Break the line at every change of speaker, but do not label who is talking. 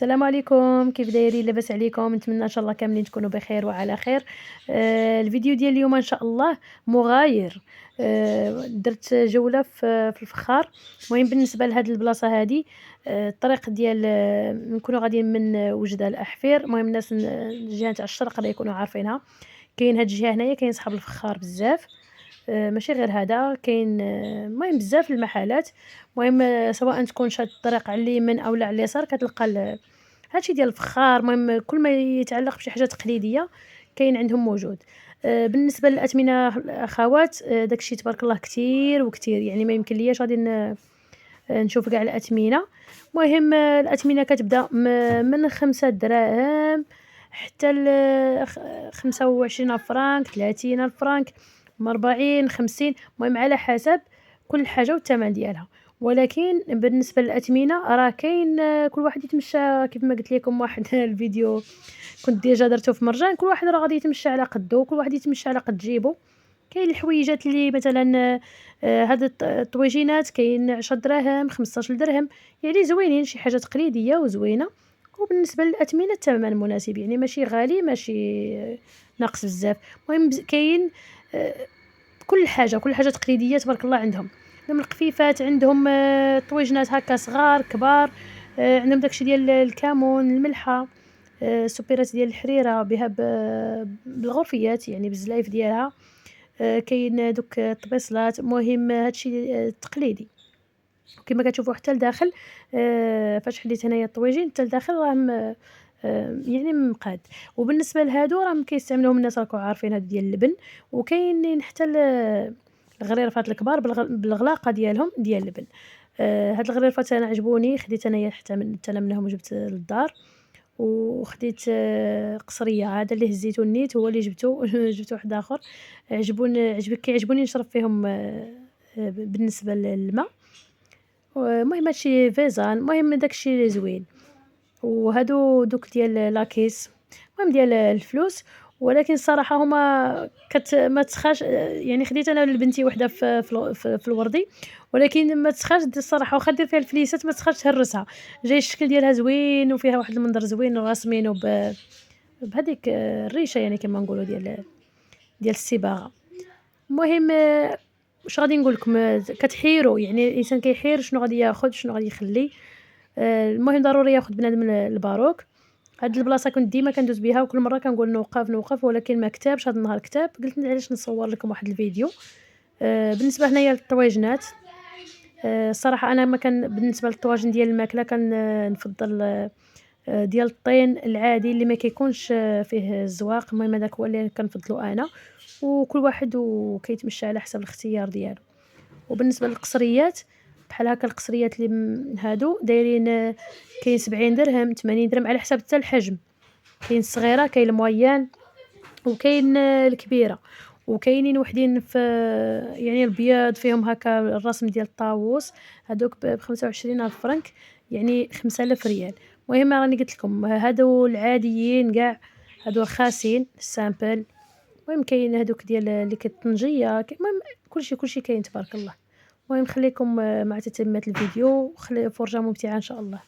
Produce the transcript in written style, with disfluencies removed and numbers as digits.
السلام عليكم، كيف دايرين؟ لاباس عليكم؟ نتمنى ان شاء الله كاملين تكونوا بخير وعلى خير. الفيديو ديال اليوم ان شاء الله مغاير. درت جوله في الفخار. المهم بالنسبه لهاد البلاصه هادي، الطريق ديال نكونوا غاديين من وجده لاحفير. المهم الناس الجهه تاع الشرق راه يكونوا عارفينها. كاين هاد الجهه هنايا كاين صحاب الفخار بزاف. ماشي غير هذا كاين، المهم بزاف المحلات. المهم سواء تكون شاد الطريق على اليمين اولا على اليسار كتلقى هادشي ديال الفخار. المهم كل ما يتعلق بشي حاجه تقليديه كاين عندهم موجود. بالنسبه للاثمنه الاخوات، داكشي تبارك الله كتير وكتير، يعني ما يمكن لياش غادي نشوف كاع الاثمنه. المهم الاثمنه كتبدا من 5 دراهم حتى ل 25 فرانك، 30 فرانك، 40 50. المهم على حسب كل حاجه والثمن ديالها. ولكن بالنسبه للاثمنه راه كاين، كل واحد يتمشى كيف ما قلت لكم واحد الفيديو كنت ديجا درته في مرجان. كل واحد راه غادي يتمشى على قدو، كل واحد يتمشى على قد جيبو. كاين الحويجات اللي مثلا هاد الطويجينات كاين 10 دراهم 15 درهم، يعني زوينين، شي حاجه تقليديه وزوينه. وبالنسبه للاثمنه الثمن مناسب، يعني ماشي غالي ماشي ناقص بزاف. المهم كاين آه، كل حاجه تقليديه تبارك الله عندهم. عندهم القفيفات، عندهم طويجنات هكا صغار كبار. عندهم داكشي ديال الكمون، الملحه، السوبيرات ديال الحريره بها بالغرفيات، يعني بالزلايف ديالها. كاين دوك الطبيصلات. المهم هادشي تقليدي. كما كتشوفوا حتى لداخل، فاش حديت هنايا الطويجين حتى لداخل راهم يعني مقاد. وبالنسبه لهادو راهم كيستعملوهم الناس راكم عارفين، هادو ديال اللبن. وكاينين حتى الغريرفات الكبار بالغلاقه ديالهم ديال اللبن. هاد الغريرفات انا عجبوني، خديت انايا حتى انا منهم وجبت للدار. وخديت قصريه، هذا اللي هزيتو النيت هو اللي جبتو جبت واحد اخر. كيعجبوني نشرب فيهم بالنسبه للماء. المهم هادشي فيزان، المهم داكشي زوين. وهادو دوك ديال لاكيس، المهم ديال الفلوس. ولكن الصراحه هما ما تسخاش، يعني خديت انا لبنتي وحده في الوردي. ولكن ما تسخاش الصراحه، واخا دير فيها الفليسات ما تسخاش تهرسها. جاي الشكل ديالها زوين وفيها واحد المنظر زوين وراسمينو بهذيك الريشه، يعني كما نقولوا ديال الصباغه. المهم واش غادي نقول لكم، كتحيروا، يعني الانسان كيحير شنو غادي ياخذ شنو غادي يخلي. المهم ضروري ياخذ بنادم الباروك. هاد البلاصه كنت ديما كندوز بها وكل مره كنقول نوقف، ولكن ما كتابش. هاد النهار كتاب، قلت علاش نصور لكم واحد الفيديو. بالنسبه هنايا للطواجنات، الصراحه انا ما كان بالنسبه للطواجن ديال الماكله نفضل ديال الطين العادي اللي ما كيكونش فيه الزواق. المهم هذاك هو اللي كنفضلو انا. وكل واحد وكيتمشى على حسب الاختيار ديالو. وبالنسبه للقصريات بحال هكا، القصريات اللي هادو دايرين كاين 70 درهم 80 درهم على حسب حتى الحجم. كاين الصغيره، كاين المويان، وكاين الكبيره. وكاينين وحدين في يعني البياض فيهم هكا الرسم ديال الطاووس. هادوك ب25 الف فرنك، يعني 5000 ريال. المهم راني قلت لكم هادو العاديين كاع، هادو رخاصين السامبل. المهم كاين هادوك ديال اللي كالطنجيه، المهم كلشي كاين تبارك الله. المهم خليكم مع تتمة الفيديو، وخلي فرجة ممتعة ان شاء الله.